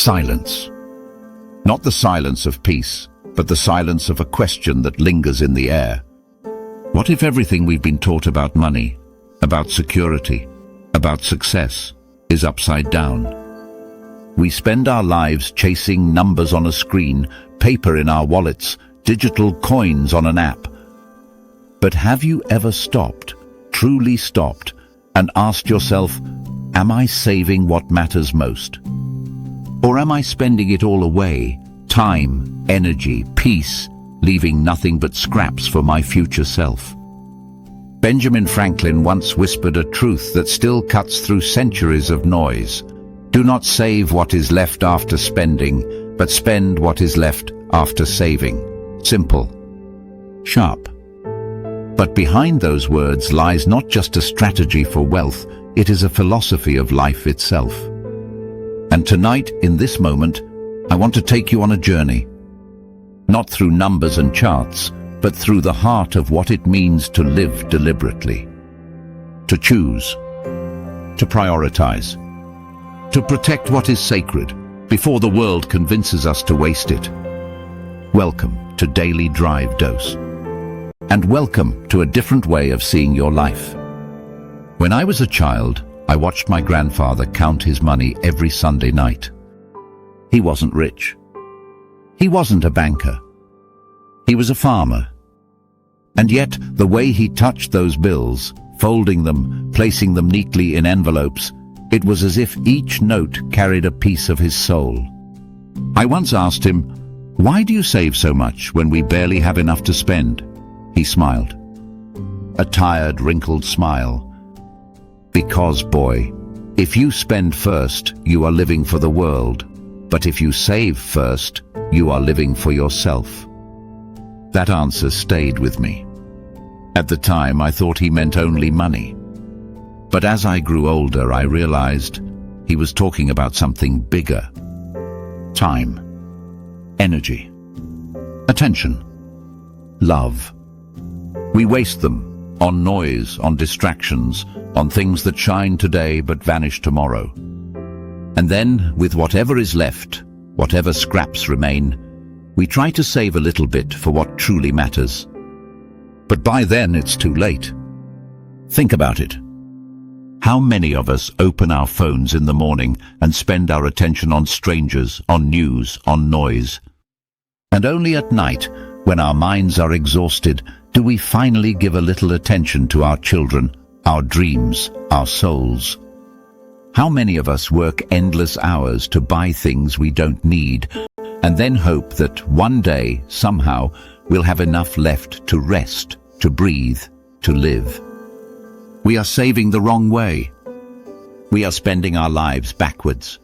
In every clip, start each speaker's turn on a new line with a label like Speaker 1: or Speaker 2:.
Speaker 1: Silence. Not the silence of peace, but the silence of a question that lingers in the air. What if everything we've been taught about money, about security, about success, is upside down? We spend our lives chasing numbers on a screen, paper in our wallets, digital coins on an app. But have you ever stopped, truly stopped, and asked yourself, am I saving what matters most? Or am I spending it all away, time, energy, peace, leaving nothing but scraps for my future self? Benjamin Franklin once whispered a truth that still cuts through centuries of noise. Do not save what is left after spending, but spend what is left after saving. Simple. Sharp. But behind those words lies not just a strategy for wealth, it is a philosophy of life itself. And tonight, in this moment, I want to take you on a journey. Not through numbers and charts, but through the heart of what it means to live deliberately. To choose. To prioritize. To protect what is sacred, before the world convinces us to waste it. Welcome to Daily Drive Dose. And welcome to a different way of seeing your life. When I was a child, I watched my grandfather count his money every Sunday night. He wasn't rich. He wasn't a banker. He was a farmer. And yet, the way he touched those bills, folding them, placing them neatly in envelopes, it was as if each note carried a piece of his soul. I once asked him, "Why do you save so much when we barely have enough to spend?" He smiled. A tired, wrinkled smile. Because, boy, if you spend first, you are living for the world. But if you save first, you are living for yourself. That answer stayed with me. At the time, I thought he meant only money. But as I grew older, I realized he was talking about something bigger. Time. Energy. Attention. Love. We waste them on noise, on distractions, on things that shine today but vanish tomorrow. And then, with whatever is left, whatever scraps remain, we try to save a little bit for what truly matters. But by then it's too late. Think about it. How many of us open our phones in the morning and spend our attention on strangers, on news, on noise? And only at night, when our minds are exhausted, do we finally give a little attention to our children, our dreams, our souls? How many of us work endless hours to buy things we don't need, and then hope that one day, somehow, we'll have enough left to rest, to breathe, to live? We are saving the wrong way. We are spending our lives backwards.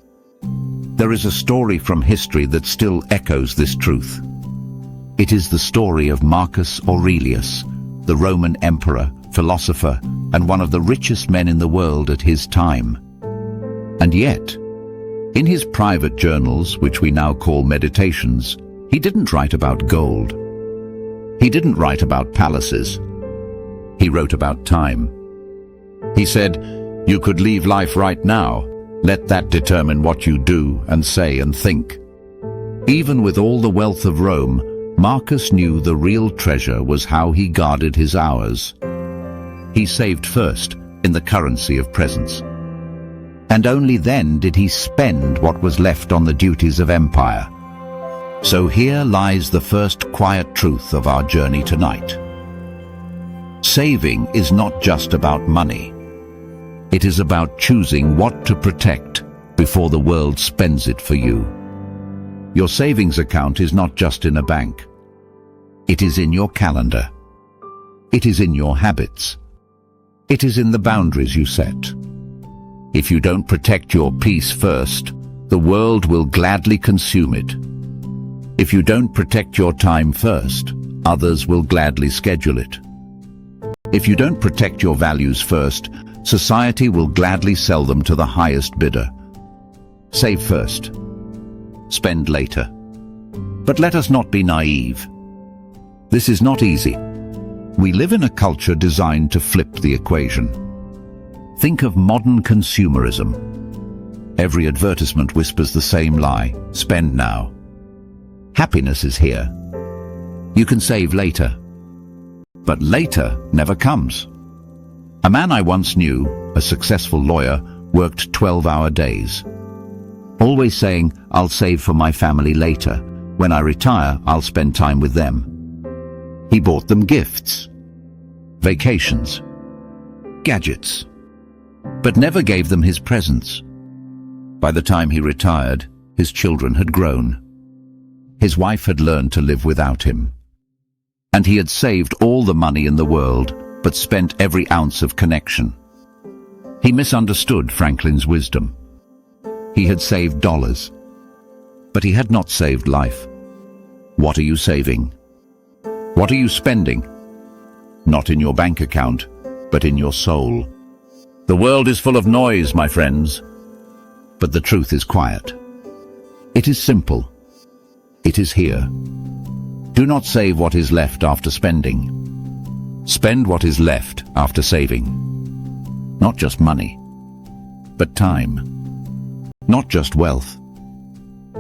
Speaker 1: There is a story from history that still echoes this truth. It is the story of Marcus Aurelius, the Roman emperor, philosopher, and one of the richest men in the world at his time. And yet, in his private journals, which we now call meditations, he didn't write about gold. He didn't write about palaces. He wrote about time. He said, "You could leave life right now. Let that determine what you do and say and think." Even with all the wealth of Rome, Marcus knew the real treasure was how he guarded his hours. He saved first in the currency of presence. And only then did he spend what was left on the duties of empire. So here lies the first quiet truth of our journey tonight. Saving is not just about money. It is about choosing what to protect before the world spends it for you. Your savings account is not just in a bank. It is in your calendar. It is in your habits. It is in the boundaries you set. If you don't protect your peace first, the world will gladly consume it. If you don't protect your time first, others will gladly schedule it. If you don't protect your values first, society will gladly sell them to the highest bidder. Save first. Spend later. But let us not be naive. This is not easy. We live in a culture designed to flip the equation. Think of modern consumerism. Every advertisement whispers the same lie: spend now. Happiness is here. You can save later. But later never comes. A man I once knew, a successful lawyer, worked 12-hour days, always saying, "I'll save for my family later. When I retire, I'll spend time with them." He bought them gifts, vacations, gadgets, but never gave them his presents. By the time he retired, his children had grown. His wife had learned to live without him. And he had saved all the money in the world, but spent every ounce of connection. He misunderstood Franklin's wisdom. He had saved dollars, but he had not saved life. What are you saving? What are you spending? Not in your bank account, but in your soul. The world is full of noise, my friends, but the truth is quiet. It is simple. It is here. Do not save what is left after spending. Spend what is left after saving. Not just money, but time. Not just wealth,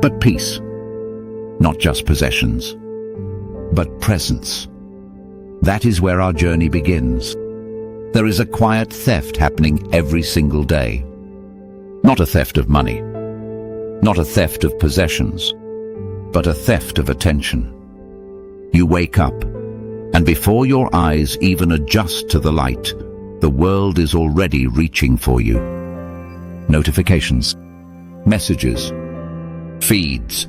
Speaker 1: but peace. Not just possessions, but presence. That is where our journey begins. There is a quiet theft happening every single day. Not a theft of money, not a theft of possessions, but a theft of attention. You wake up, and before your eyes even adjust to the light, the world is already reaching for you. Notifications, messages, feeds,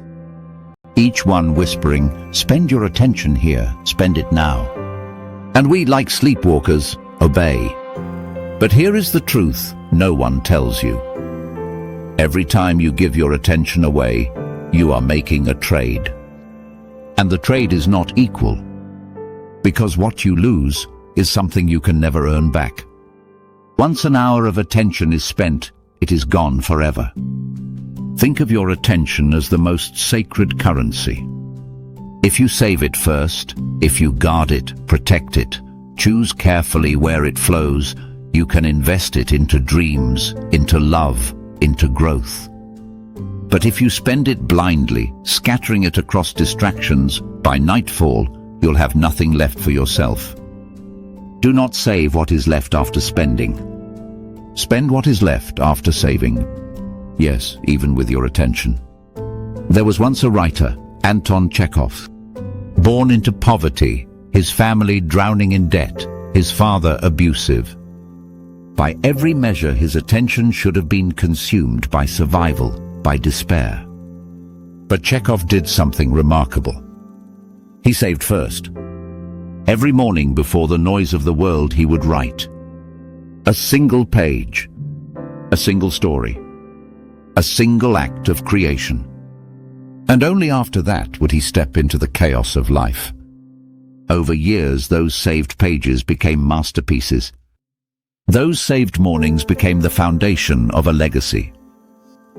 Speaker 1: each one whispering, "Spend your attention here, spend it now." And we, like sleepwalkers, obey. But here is the truth no one tells you. Every time you give your attention away, you are making a trade. And the trade is not equal, because what you lose is something you can never earn back. Once an hour of attention is spent, it is gone forever. Think of your attention as the most sacred currency. If you save it first, if you guard it, protect it, choose carefully where it flows, you can invest it into dreams, into love, into growth. But if you spend it blindly, scattering it across distractions, by nightfall, you'll have nothing left for yourself. Do not save what is left after spending. Spend what is left after saving. Yes, even with your attention. There was once a writer, Anton Chekhov. Born into poverty, his family drowning in debt, his father abusive. By every measure, his attention should have been consumed by survival, by despair. But Chekhov did something remarkable. He saved first. Every morning before the noise of the world, he would write. A single page, a single story, a single act of creation. And only after that would he step into the chaos of life. Over years, those saved pages became masterpieces. Those saved mornings became the foundation of a legacy.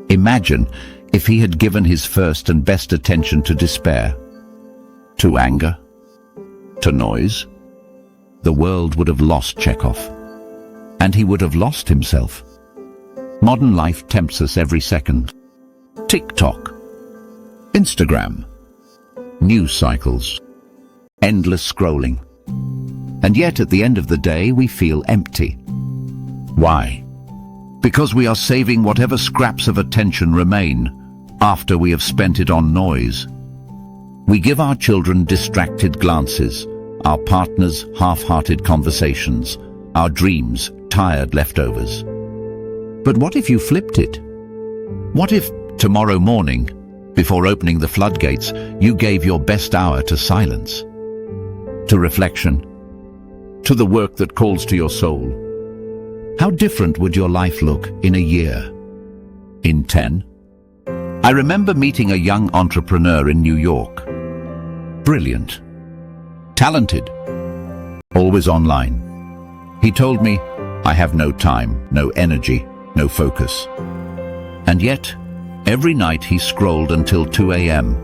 Speaker 1: Imagine if he had given his first and best attention to despair, to anger, to noise. The world would have lost Chekhov, and he would have lost himself. Modern life tempts us every second. TikTok, Instagram, news cycles, endless scrolling. And yet at the end of the day, we feel empty. Why? Because we are saving whatever scraps of attention remain after we have spent it on noise. We give our children distracted glances, our partners half-hearted conversations, our dreams tired leftovers. But what if you flipped it? What if tomorrow morning, before opening the floodgates, you gave your best hour to silence, to reflection, to the work that calls to your soul? How different would your life look in a year? In 10? I remember meeting a young entrepreneur in New York. Brilliant, talented, always online. He told me, "I have no time, no energy, no focus." And yet, every night he scrolled until 2 a.m.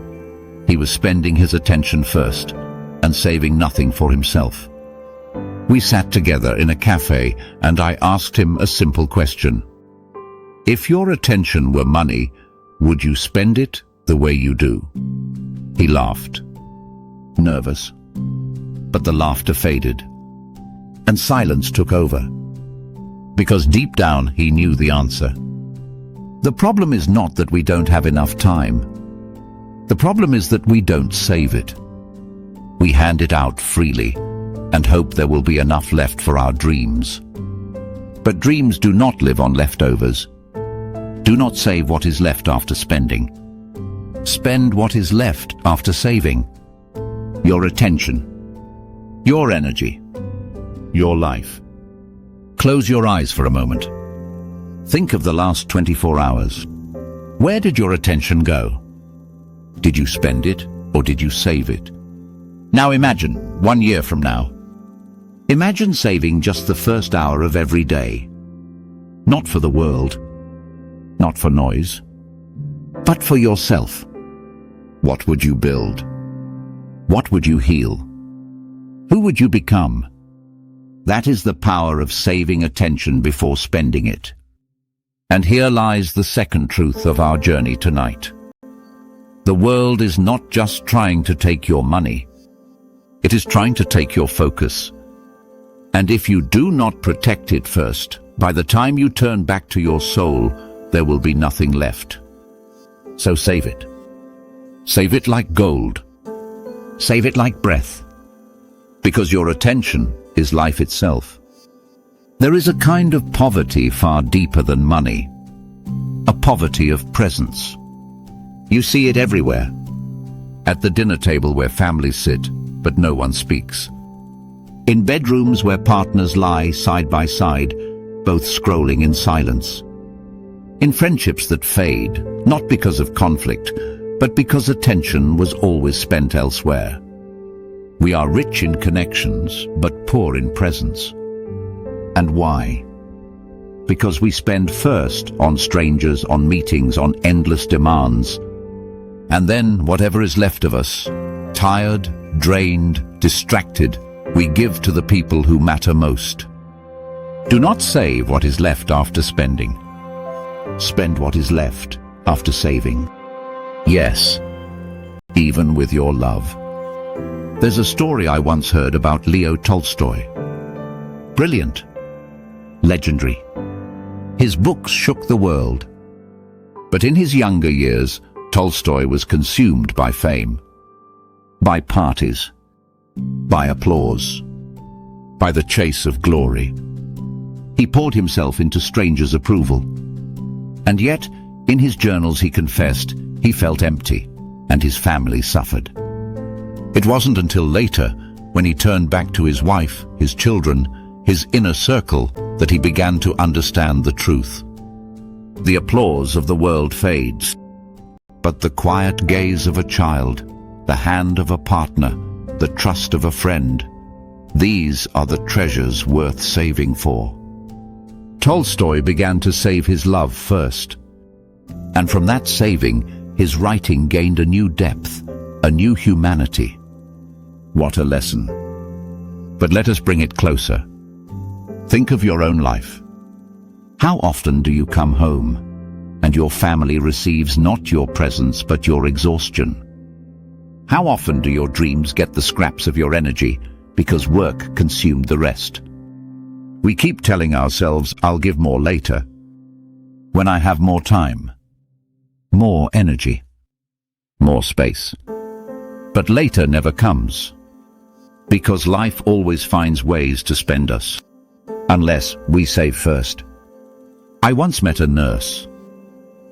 Speaker 1: He was spending his attention first and saving nothing for himself. We sat together in a cafe and I asked him a simple question. If your attention were money, would you spend it the way you do? He laughed, nervous. But the laughter faded, and silence took over. Because deep down he knew the answer. The problem is not that we don't have enough time. The problem is that we don't save it. We hand it out freely and hope there will be enough left for our dreams. But dreams do not live on leftovers. Do not save what is left after spending. Spend what is left after saving. Your attention, your energy, your life. Close your eyes for a moment. Think of the last 24 hours. Where did your attention go? Did you spend it or did you save it? Now imagine 1 year from now. Imagine saving just the first hour of every day. Not for the world, not for noise, but for yourself. What would you build? What would you heal? Who would you become? That is the power of saving attention before spending it. And here lies the second truth of our journey tonight. The world is not just trying to take your money. It is trying to take your focus. And if you do not protect it first, by the time you turn back to your soul, there will be nothing left. So save it. Save it like gold. Save it like breath. Because your attention is life itself. There is a kind of poverty far deeper than money. A poverty of presence. You see it everywhere. At the dinner table where families sit, but no one speaks. In bedrooms where partners lie side by side, both scrolling in silence. In friendships that fade, not because of conflict, but because attention was always spent elsewhere. We are rich in connections, but poor in presence. And why? Because we spend first on strangers, on meetings, on endless demands. And then whatever is left of us, tired, drained, distracted, we give to the people who matter most. Do not save what is left after spending. Spend what is left after saving. Yes, even with your love. There's a story I once heard about Leo Tolstoy. Brilliant. Legendary. His books shook the world. But in his younger years, Tolstoy was consumed by fame, by parties, by applause, by the chase of glory. He poured himself into strangers' approval. And yet, in his journals he confessed he felt empty, and his family suffered. It wasn't until later, when he turned back to his wife, his children, his inner circle, that he began to understand the truth. The applause of the world fades, but the quiet gaze of a child, the hand of a partner, the trust of a friend, these are the treasures worth saving for. Tolstoy began to save his love first, and from that saving, his writing gained a new depth, a new humanity. What a lesson. But let us bring it closer. Think of your own life. How often do you come home, and your family receives not your presence but your exhaustion? How often do your dreams get the scraps of your energy because work consumed the rest? We keep telling ourselves, I'll give more later, when I have more time, more energy, more space. But later never comes, because life always finds ways to spend us, unless we save first. I once met a nurse.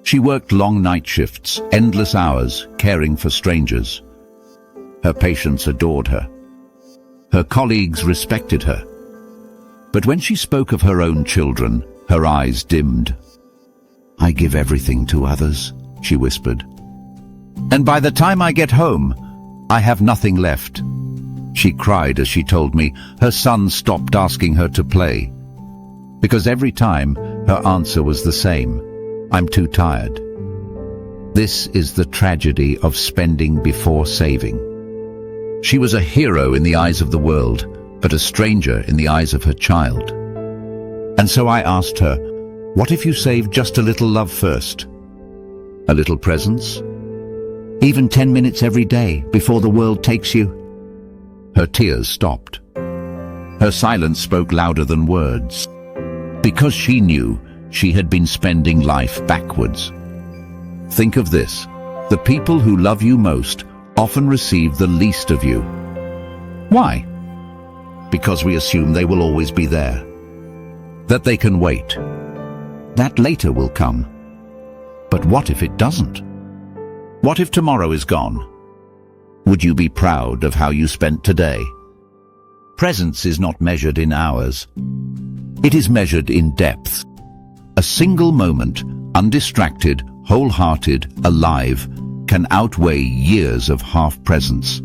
Speaker 1: She worked long night shifts, endless hours, caring for strangers. Her patients adored her. Her colleagues respected her. But when she spoke of her own children, her eyes dimmed. I give everything to others, she whispered. And by the time I get home, I have nothing left. She cried as she told me her son stopped asking her to play, because every time her answer was the same, I'm too tired. This is the tragedy of spending before saving. She was a hero in the eyes of the world, but a stranger in the eyes of her child. And so I asked her, What if you saved just a little love first? A little presence? Even 10 minutes every day before the world takes you? Her tears stopped. Her silence spoke louder than words. Because she knew she had been spending life backwards. Think of this. The people who love you most often receive the least of you. Why? Because we assume they will always be there. That they can wait. That later will come. But what if it doesn't? What if tomorrow is gone? Would you be proud of how you spent today? Presence is not measured in hours. It is measured in depth. A single moment, undistracted, wholehearted, alive, can outweigh years of half-presence.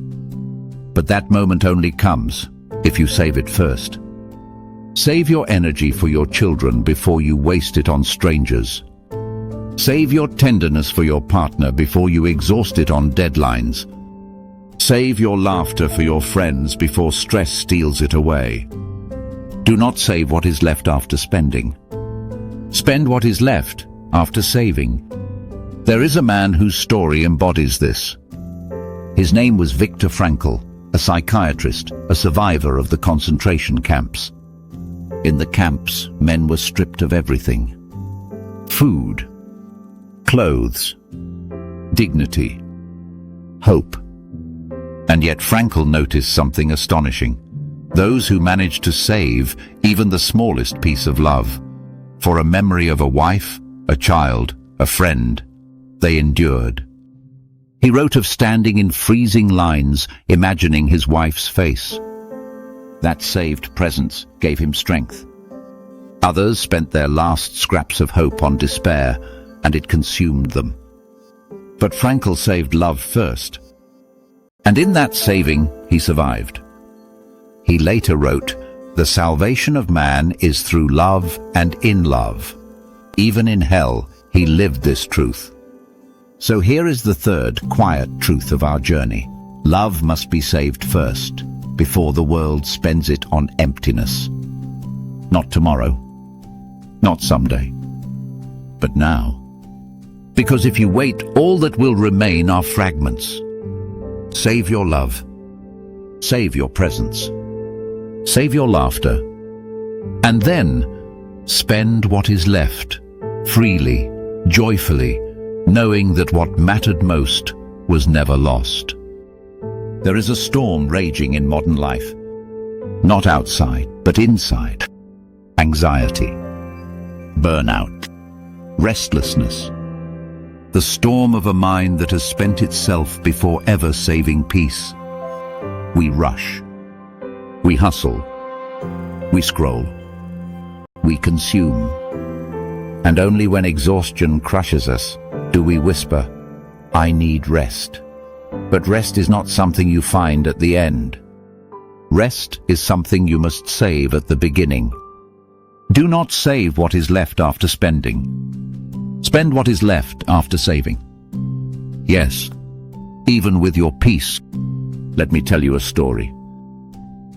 Speaker 1: But that moment only comes if you save it first. Save your energy for your children before you waste it on strangers. Save your tenderness for your partner before you exhaust it on deadlines. Save your laughter for your friends before stress steals it away. Do not save what is left after spending. Spend what is left after saving. There is a man whose story embodies this. His name was Viktor Frankl, a psychiatrist, a survivor of the concentration camps. In the camps, men were stripped of everything. Food, clothes, dignity, hope. And yet Frankl noticed something astonishing. Those who managed to save even the smallest piece of love, for a memory of a wife, a child, a friend, they endured. He wrote of standing in freezing lines, imagining his wife's face. That saved presence gave him strength. Others spent their last scraps of hope on despair, and it consumed them. But Frankl saved love first. And in that saving, he survived. He later wrote, "The salvation of man is through love and in love." Even in hell, he lived this truth. So here is the third, quiet truth of our journey. Love must be saved first, before the world spends it on emptiness. Not tomorrow, not someday, but now. Because if you wait, all that will remain are fragments. Save your love. Save your presence. Save your laughter. And then spend what is left, freely, joyfully, knowing that what mattered most was never lost. There is a storm raging in modern life. Not outside, but inside. Anxiety, burnout, restlessness. The storm of a mind that has spent itself before ever saving peace. We rush. We hustle. We scroll. We consume. And only when exhaustion crushes us do we whisper, "I need rest." But rest is not something you find at the end. Rest is something you must save at the beginning. Do not save what is left after spending. Spend what is left after saving. Yes, even with your peace. Let me tell you a story.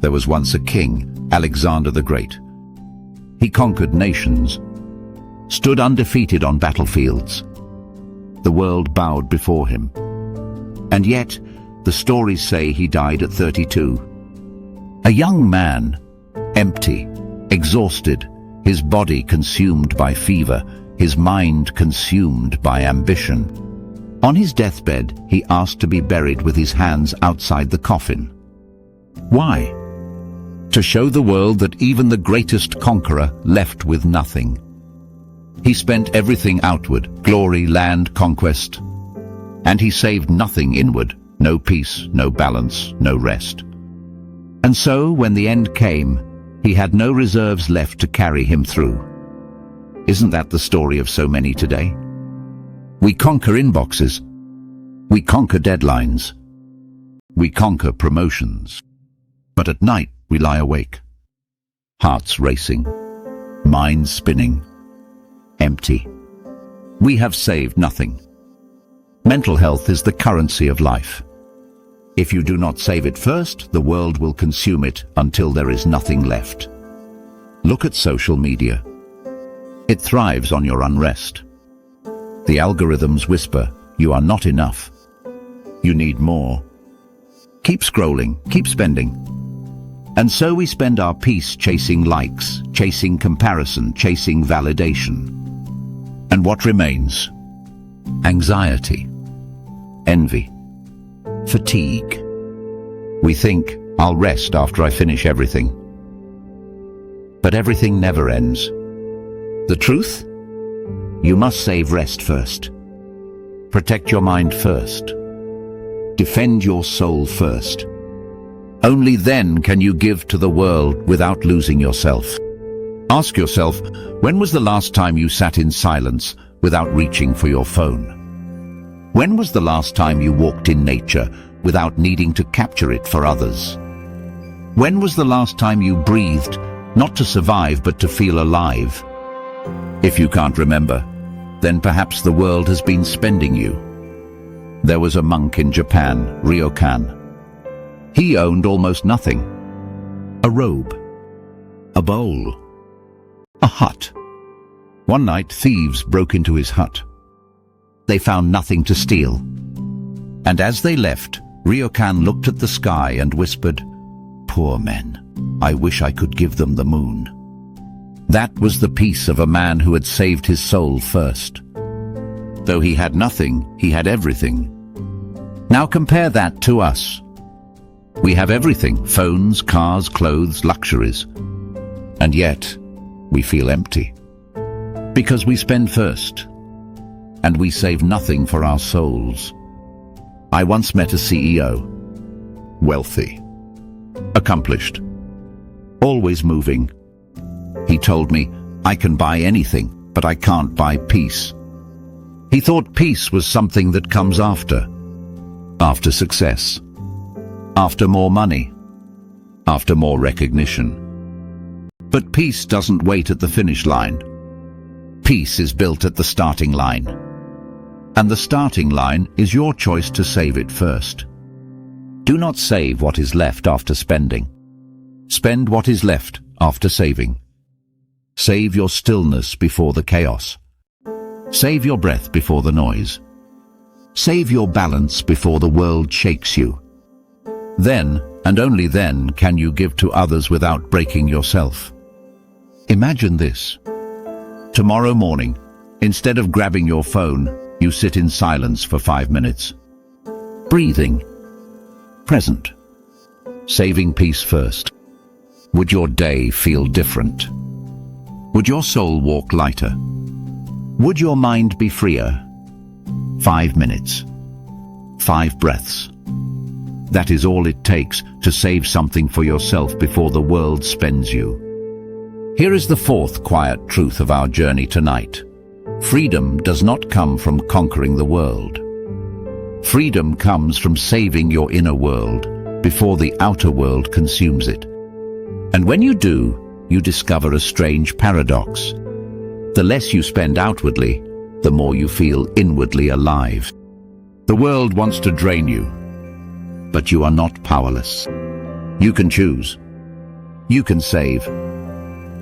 Speaker 1: There was once a king, Alexander the Great. He conquered nations, stood undefeated on battlefields. The world bowed before him. And yet, the stories say he died at 32. A young man, empty, exhausted, his body consumed by fever, his mind consumed by ambition. On his deathbed, he asked to be buried with his hands outside the coffin. Why? To show the world that even the greatest conqueror left with nothing. He spent everything outward, glory, land, conquest. And he saved nothing inward, no peace, no balance, no rest. And so, when the end came, he had no reserves left to carry him through. Isn't that the story of so many today? We conquer inboxes. We conquer deadlines. We conquer promotions. But at night, we lie awake. Hearts racing. Minds spinning. Empty. We have saved nothing. Mental health is the currency of life. If you do not save it first, the world will consume it until there is nothing left. Look at social media. It thrives on your unrest. The algorithms whisper, "You are not enough. You need more." Keep scrolling, keep spending. And so we spend our peace chasing likes, chasing comparison, chasing validation. And what remains? Anxiety, envy, fatigue. We think, "I'll rest after I finish everything." But everything never ends. The truth? You must save rest first. Protect your mind first. Defend your soul first. Only then can you give to the world without losing yourself. Ask yourself, when was the last time you sat in silence without reaching for your phone? When was the last time you walked in nature without needing to capture it for others? When was the last time you breathed, not to survive but to feel alive? If you can't remember, then perhaps the world has been spending you. There was a monk in Japan, Ryokan. He owned almost nothing. A robe, a bowl, a hut. One night, thieves broke into his hut. They found nothing to steal. And as they left, Ryokan looked at the sky and whispered, "Poor men, I wish I could give them the moon." That was the peace of a man who had saved his soul first. Though he had nothing, he had everything. Now compare that to us. We have everything: phones, cars, clothes, luxuries. And yet, we feel empty. Because we spend first, and we save nothing for our souls. I once met a CEO. Wealthy. Accomplished. Always moving. He told me, "I can buy anything, but I can't buy peace." He thought peace was something that comes after success, after more money, after more recognition. But peace doesn't wait at the finish line. Peace is built at the starting line. And the starting line is your choice to save it first. Do not save what is left after spending. Spend what is left after saving. Save your stillness before the chaos. Save your breath before the noise. Save your balance before the world shakes you. Then, and only then, can you give to others without breaking yourself. Imagine this. Tomorrow morning, instead of grabbing your phone, you sit in silence for 5 minutes. Breathing. Present. Saving peace first. Would your day feel different? Would your soul walk lighter? Would your mind be freer? 5 minutes. 5 breaths. That is all it takes to save something for yourself before the world spends you. Here is the fourth quiet truth of our journey tonight. Freedom does not come from conquering the world. Freedom comes from saving your inner world before the outer world consumes it. And when you do, you discover a strange paradox. The less you spend outwardly, the more you feel inwardly alive. The world wants to drain you, but you are not powerless. You can choose. You can save.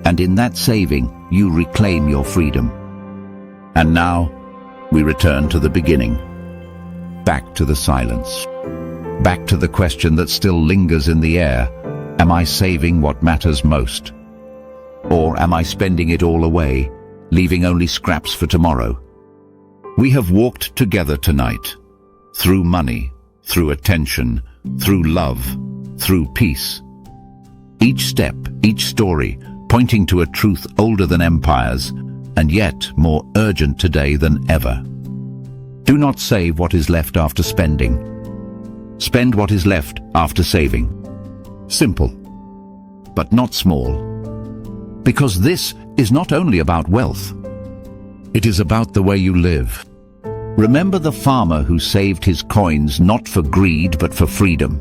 Speaker 1: And in that saving, you reclaim your freedom. And now, we return to the beginning. Back to the silence. Back to the question that still lingers in the air. Am I saving what matters most? Or am I spending it all away, leaving only scraps for tomorrow? We have walked together tonight, through money, through attention, through love, through peace. Each step, each story, pointing to a truth older than empires, and yet more urgent today than ever. Do not save what is left after spending. Spend what is left after saving. Simple, but not small. Because this is not only about wealth. It is about the way you live. Remember the farmer who saved his coins not for greed but for freedom.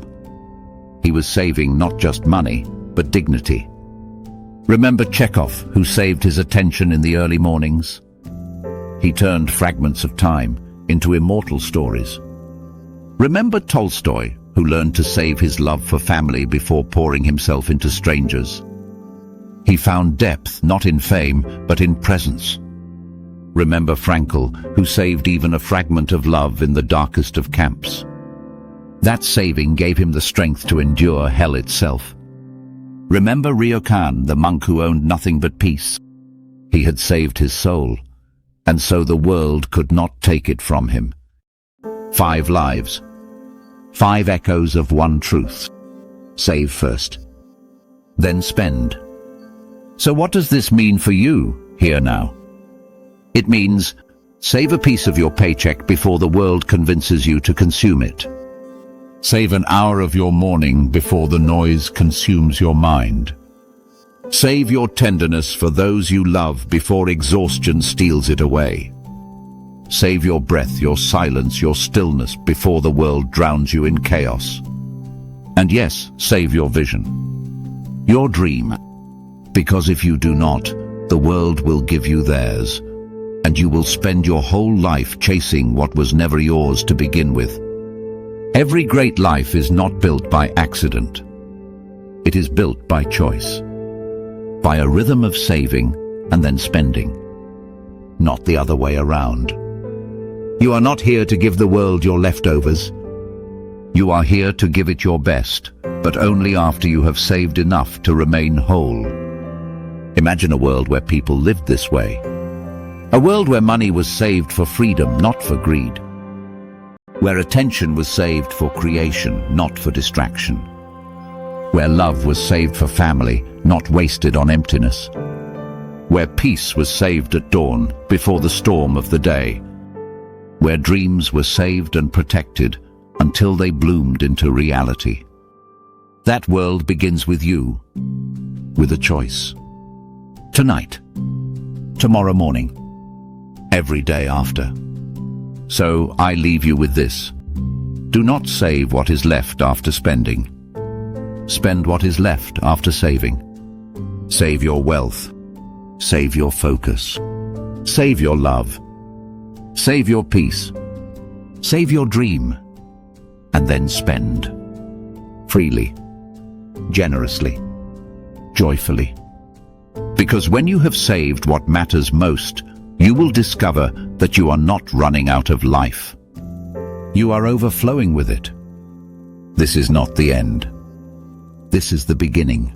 Speaker 1: He was saving not just money, but dignity. Remember Chekhov, who saved his attention in the early mornings? He turned fragments of time into immortal stories. Remember Tolstoy, who learned to save his love for family before pouring himself into strangers? He found depth not in fame, but in presence. Remember Frankl, who saved even a fragment of love in the darkest of camps. That saving gave him the strength to endure hell itself. Remember Ryokan, the monk who owned nothing but peace. He had saved his soul, and so the world could not take it from him. 5 lives. 5 echoes of one truth. Save first, then spend. So what does this mean for you, here now? It means, save a piece of your paycheck before the world convinces you to consume it. Save an hour of your morning before the noise consumes your mind. Save your tenderness for those you love before exhaustion steals it away. Save your breath, your silence, your stillness before the world drowns you in chaos. And yes, save your vision, your dream, because if you do not, the world will give you theirs, and you will spend your whole life chasing what was never yours to begin with. Every great life is not built by accident. It is built by choice, by a rhythm of saving and then spending, not the other way around. You are not here to give the world your leftovers. You are here to give it your best, but only after you have saved enough to remain whole. Imagine a world where people lived this way. A world where money was saved for freedom, not for greed. Where attention was saved for creation, not for distraction. Where love was saved for family, not wasted on emptiness. Where peace was saved at dawn, before the storm of the day. Where dreams were saved and protected until they bloomed into reality. That world begins with you, with a choice. Tonight, tomorrow morning, every day after. So I leave you with this. Do not save what is left after spending. Spend what is left after saving. Save your wealth. Save your focus. Save your love. Save your peace. Save your dream. And then spend. Freely. Generously. Joyfully. Because when you have saved what matters most, you will discover that you are not running out of life. You are overflowing with it. This is not the end. This is the beginning.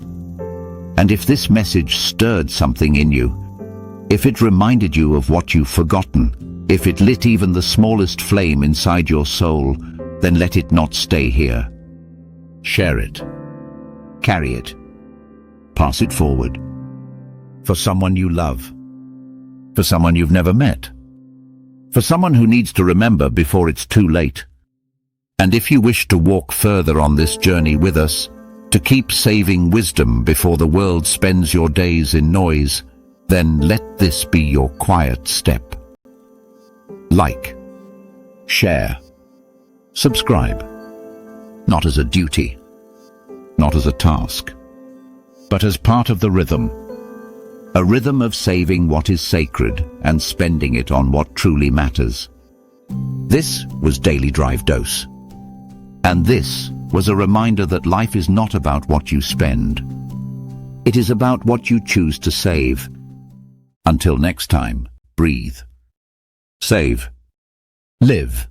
Speaker 1: And if this message stirred something in you, if it reminded you of what you've forgotten, if it lit even the smallest flame inside your soul, then let it not stay here. Share it. Carry it. Pass it forward. For someone you love. For someone you've never met. For someone who needs to remember before it's too late. And if you wish to walk further on this journey with us, to keep saving wisdom before the world spends your days in noise, then let this be your quiet step. Like, share, subscribe. Not as a duty, not as a task, but as part of the rhythm. A rhythm of saving what is sacred and spending it on what truly matters. This was Daily Drive Dose. And this was a reminder that life is not about what you spend. It is about what you choose to save. Until next time, breathe. Save. Live.